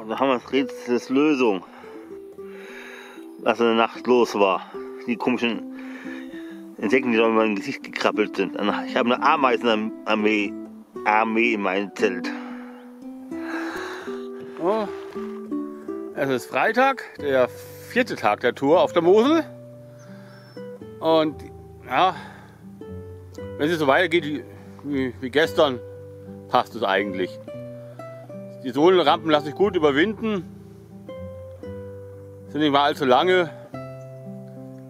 da haben wir das Rätsels Lösung, was in der Nacht los war. Die komischen Insekten, die da in mein Gesicht gekrabbelt sind. Ich habe eine Ameisenarmee in meinem Zelt. Oh, es ist Freitag, der 4. Tag der Tour auf der Mosel. Und ja, wenn es so weitergeht wie gestern, passt es eigentlich. Die Sohlenrampen lassen sich gut überwinden. Sind nicht mal allzu lange.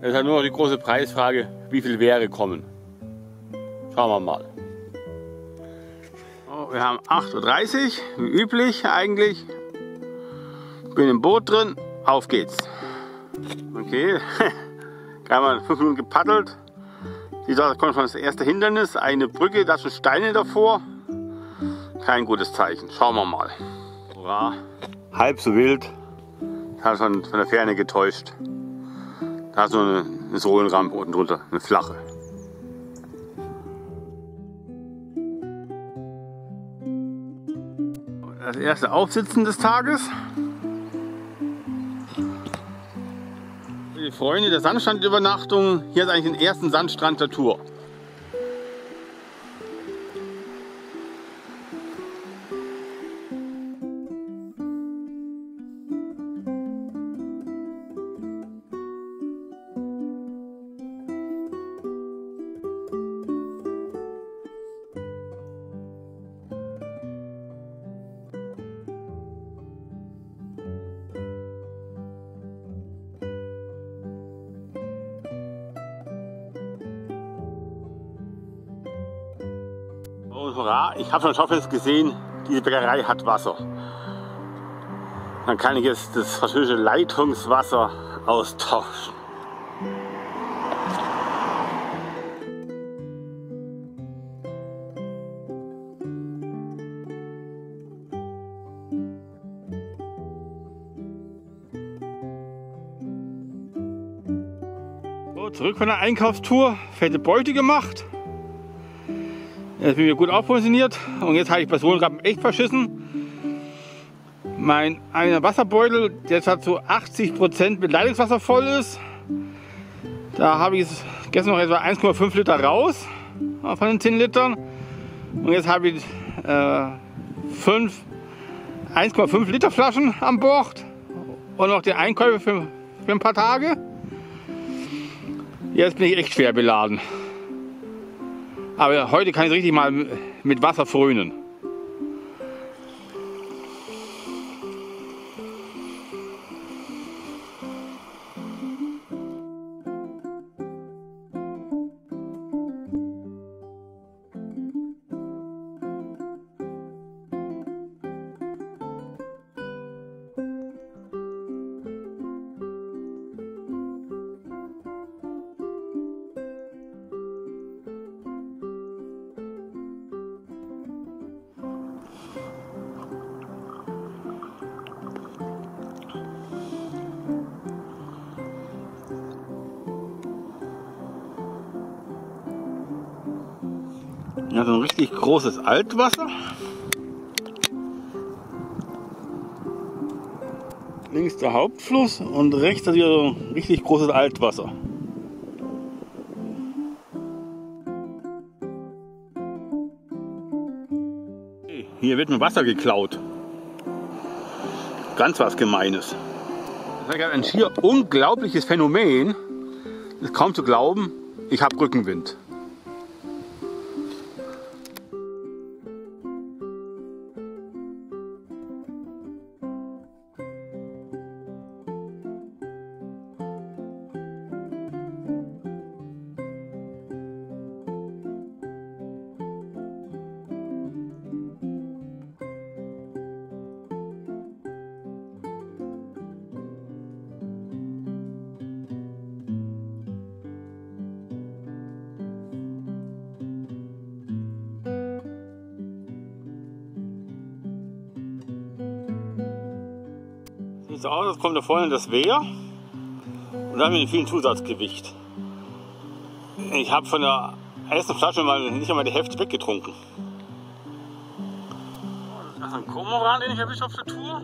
Es ist halt nur noch die große Preisfrage, wie viel Wehre kommen. Schauen wir mal. Oh, wir haben 8:30 Uhr, wie üblich eigentlich. Bin im Boot drin, auf geht's. Okay, gerade mal 5 Minuten gepaddelt. Da kommt schon das erste Hindernis, eine Brücke, da sind Steine davor. Kein gutes Zeichen, schauen wir mal. Hurra. Halb so wild, hat schon von der Ferne getäuscht. Da ist so eine Sohlenrampe unten drunter, eine flache. Das erste Aufsitzen des Tages. Für die Freunde der Sandstrandübernachtung, hier ist eigentlich den ersten Sandstrand der Tour. Und hurra, ich habe schon Schaufenster gesehen, diese Bäckerei hat Wasser. Dann kann ich jetzt das französische Leitungswasser austauschen. So, zurück von der Einkaufstour, fette Beute gemacht. Jetzt bin ich gut aufpositioniert und jetzt habe ich bei Sohlenrampen echt verschissen. Mein einer Wasserbeutel, der jetzt zu 80% mit Leitungswasser voll ist, da habe ich gestern noch etwa 1,5 Liter raus von den 10 Litern. Und jetzt habe ich 1,5 Liter Flaschen an Bord und noch die Einkäufe für ein paar Tage. Jetzt bin ich echt schwer beladen. Aber heute kann ich richtig mal mit Wasser frönen. Ja, so ein richtig großes Altwasser. Links der Hauptfluss und rechts wieder so ein richtig großes Altwasser. Hier wird mir Wasser geklaut. Ganz was Gemeines. Das ist ein schier unglaubliches Phänomen. Das ist kaum zu glauben. Ich habe Rückenwind. Sieht so aus, als kommt da vorne das Wehr und dann haben wir viel Zusatzgewicht. Ich habe von der ersten Flasche nicht einmal die Hälfte weggetrunken. Das ist ein Kormoran, den ich erwischt auf der Tour.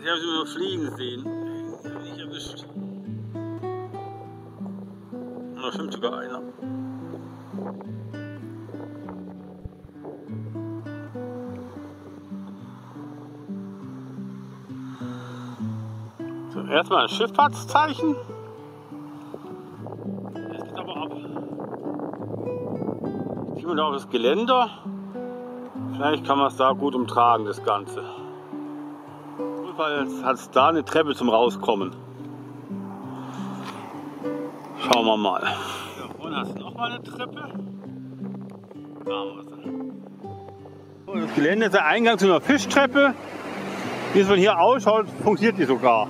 Ich habe sie nur fliegen sehen. Nicht erwischt. Da schwimmt sogar einer. So, erstmal ein Schifffahrtszeichen. Jetzt geht aber ab. Jetzt gehen wir da auf das Geländer. Vielleicht kann man es da gut umtragen, das Ganze. Jedenfalls hat es da eine Treppe zum Rauskommen. Schauen wir mal. Hier vorne hast du nochmal eine Treppe. Da haben wir sie. Und das Gelände ist der Eingang zu einer Fischtreppe. Wie es von hier ausschaut, funktioniert die sogar.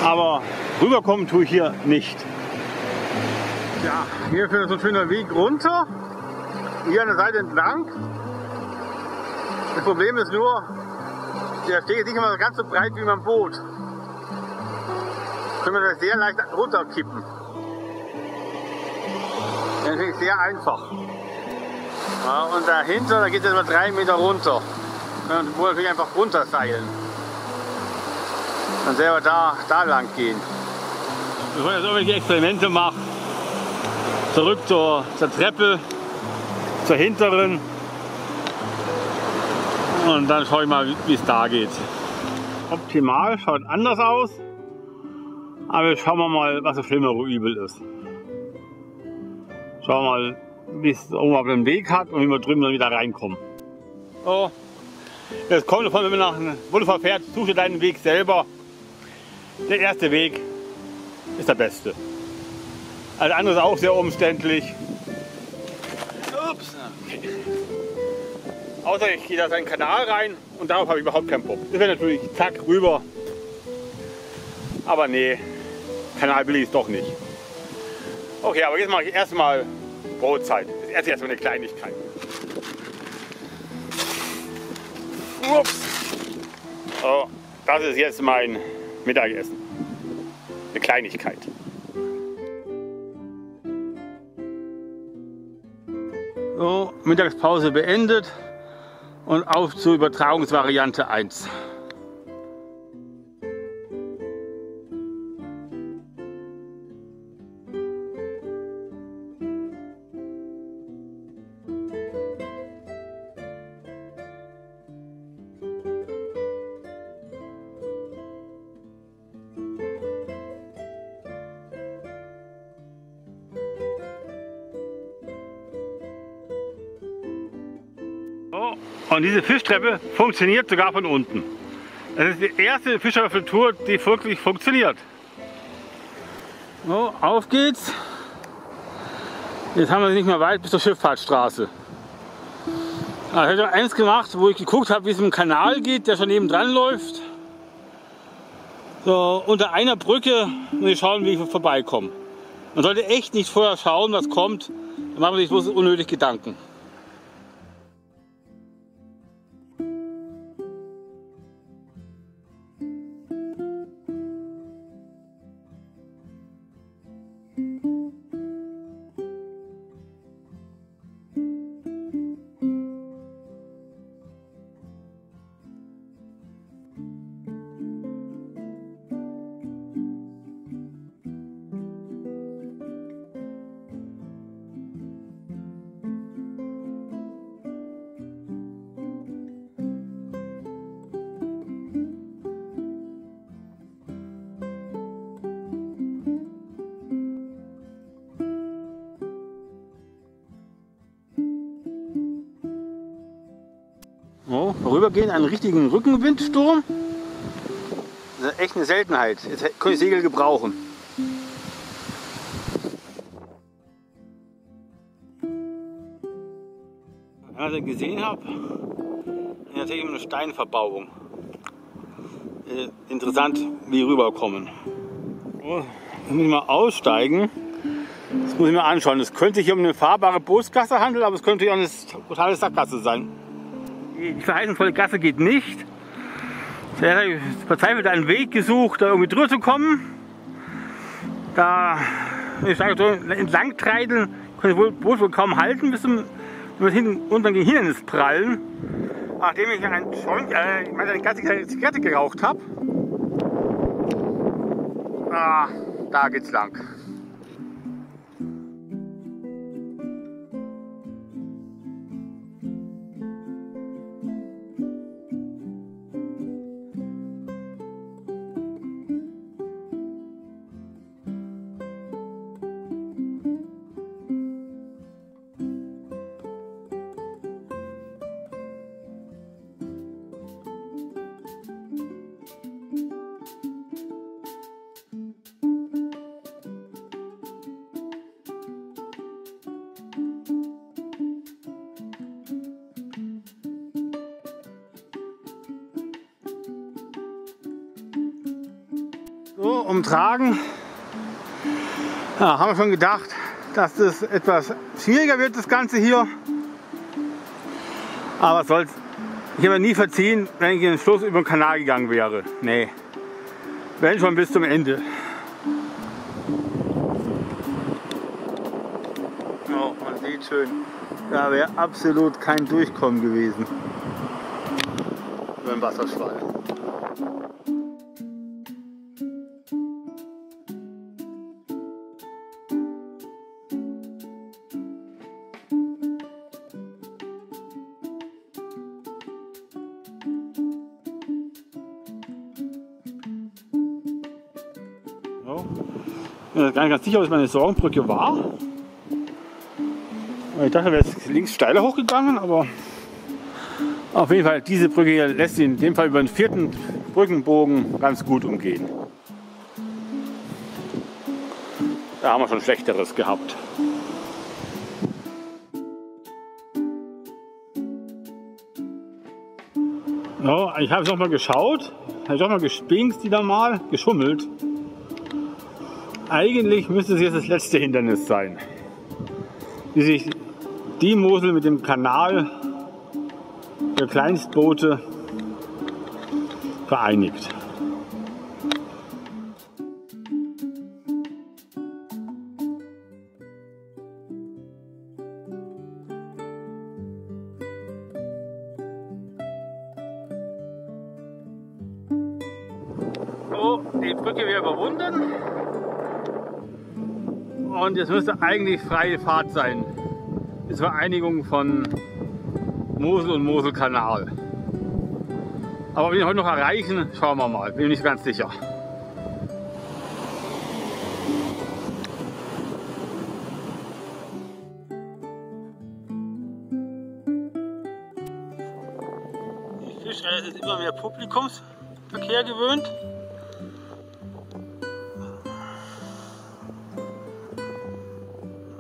Aber rüberkommen tue ich hier nicht. Ja, hier führt so ein schöner Weg runter. Hier an der Seite entlang. Das Problem ist nur, der Steg ist nicht immer ganz so breit wie beim Boot. Können wir das sehr leicht runterkippen. Das ist natürlich sehr einfach. Ja, und dahinter, da geht es etwa 3 Meter runter. Man muss natürlich einfach runterseilen. Und selber da lang gehen. Bevor ich jetzt irgendwelche Experimente mache, zurück zur Treppe, zur hinteren. Und dann schaue ich mal, wie es da geht. Optimal, schaut anders aus. Aber jetzt schauen wir mal, was das schlimmere Übel ist. Schauen wir mal, wie es oben auf dem Weg hat und wie wir drüben dann wieder reinkommen. So, jetzt kommt davon, wenn man nach einem Wohlfahrt fährt, suche deinen Weg selber. Der erste Weg ist der beste. Alles andere ist auch sehr umständlich. Ups. Okay. Außer ich gehe da in einen Kanal rein und darauf habe ich überhaupt keinen Bock. Das wäre natürlich zack rüber. Aber nee, Kanal will ich es doch nicht. Okay, aber jetzt mache ich erstmal Brotzeit. Das erstmal eine Kleinigkeit. Ups. So, das ist jetzt mein Mittagessen. Eine Kleinigkeit. So, Mittagspause beendet und auf zur Übertragungsvariante 1. Und diese Fischtreppe funktioniert sogar von unten. Das ist die erste Fischertour, die wirklich funktioniert. So, auf geht's. Jetzt haben wir nicht mehr weit bis zur Schifffahrtsstraße. Also ich habe eins gemacht, wo ich geguckt habe, wie es im Kanal geht, der schon neben dran läuft. So, unter einer Brücke und ich schauen, wie ich vorbeikomme. Man sollte echt nicht vorher schauen, was kommt. Dann macht man sich bloß unnötig Gedanken. So, vorübergehend einen richtigen Rückenwindsturm. Das ist echt eine Seltenheit. Jetzt kann ich Segel gebrauchen. Was ich gesehen habe, ist natürlich eine Steinverbauung. Interessant, wie rüberkommen. So, jetzt muss ich mal aussteigen. Das muss ich mir anschauen. Es könnte sich um eine fahrbare Bootsgasse handeln, aber es könnte ja eine totale Sackgasse sein. Die verheißungsvolle Gasse geht nicht. Ich habe verzweifelt einen Weg gesucht, da irgendwie drüber zu kommen. Da ich sage, so entlang treideln, konnte ich wohl kaum halten, bis zum hinten unten gegen Hindernis prallen. nachdem ich eine ganze Zigarette geraucht habe. Da geht's lang. So, umtragen. Ja, haben wir schon gedacht, dass das etwas schwieriger wird, das Ganze hier. Aber was soll's. Ich habe mir nie verziehen, wenn ich in den Schluss über den Kanal gegangen wäre. Nee, wenn schon bis zum Ende. Oh, man sieht schön, da wäre absolut kein Durchkommen gewesen über den Wasserschwall. Ich bin gar nicht ganz sicher, ob es meine Sorgenbrücke war. Ich dachte, wäre jetzt links steiler hochgegangen, aber auf jeden Fall, diese Brücke hier lässt sich in dem Fall über den 4. Brückenbogen ganz gut umgehen. Da haben wir schon Schlechteres gehabt. Ja, ich habe es nochmal geschaut, habe ich auch mal gespinkst, wieder mal geschummelt. Eigentlich müsste es jetzt das letzte Hindernis sein, wie sich die Mosel mit dem Kanal der Kleinstboote vereinigt. So, die Brücke wäre überwunden. Und jetzt müsste eigentlich freie Fahrt sein, bis Vereinigung von Mosel und Moselkanal. Aber ob wir ihn heute noch erreichen, schauen wir mal, bin ich nicht ganz sicher. Die Fischreihe ist immer mehr Publikumsverkehr gewöhnt.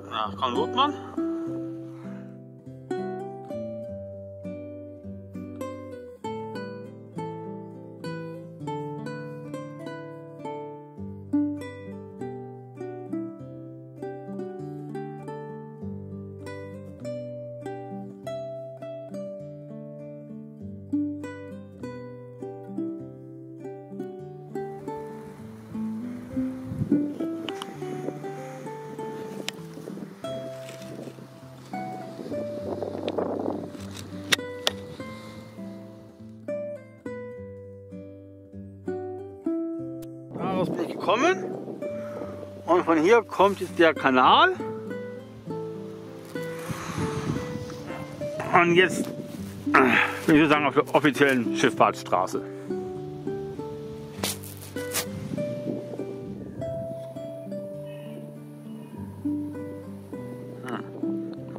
Ja, kommt Lotmann. Daraus bin ich gekommen und von hier kommt jetzt der Kanal und jetzt bin ich sozusagen auf der offiziellen Schifffahrtsstraße.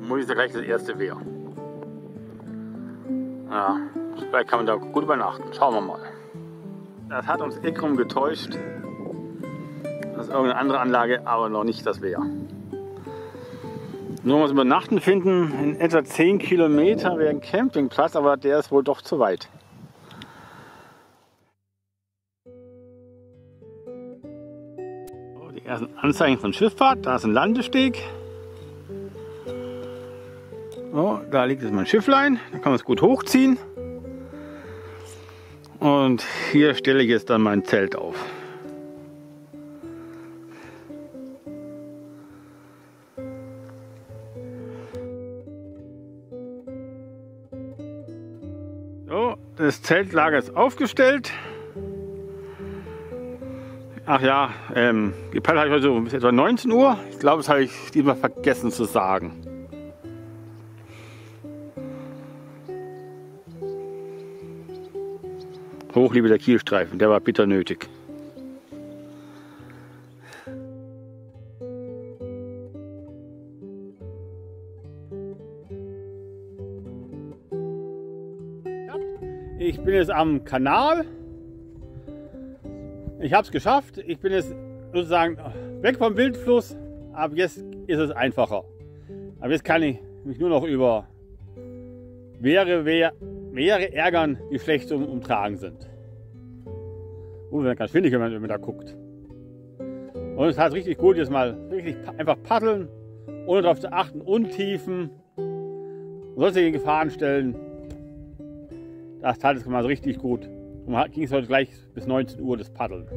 Muss ich gleich das erste Wehr. Ja, vielleicht kann man da gut übernachten. Schauen wir mal. Das hat uns Eckrum getäuscht. Das ist irgendeine andere Anlage, aber noch nicht das Wehr. Nur was übernachten finden, in etwa 10 Kilometer wäre ein Campingplatz, aber der ist wohl doch zu weit. So, die ersten Anzeichen von Schifffahrt, da ist ein Landesteg. So, da liegt jetzt mein Schifflein, da kann man es gut hochziehen. Und hier stelle ich jetzt dann mein Zelt auf. So, das Zeltlager ist aufgestellt. Ach ja, gepaddelt habe ich heute bis etwa 19 Uhr. Ich glaube, das habe ich diesmal vergessen zu sagen. Hochliebe der Kielstreifen, der war bitter nötig. Ich bin jetzt am Kanal. Ich habe es geschafft. Ich bin jetzt sozusagen weg vom Wildfluss. Ab jetzt ist es einfacher. Aber jetzt kann ich mich nur noch über Wehre ärgern, die schlecht umtragen sind. Und wenn ganz findig, wenn man da guckt. Und es hat richtig gut, jetzt mal richtig einfach paddeln, ohne darauf zu achten, Untiefen und sonstige Gefahrenstellen. Das tat es mal so richtig gut. Und ging es heute gleich bis 19 Uhr das Paddeln.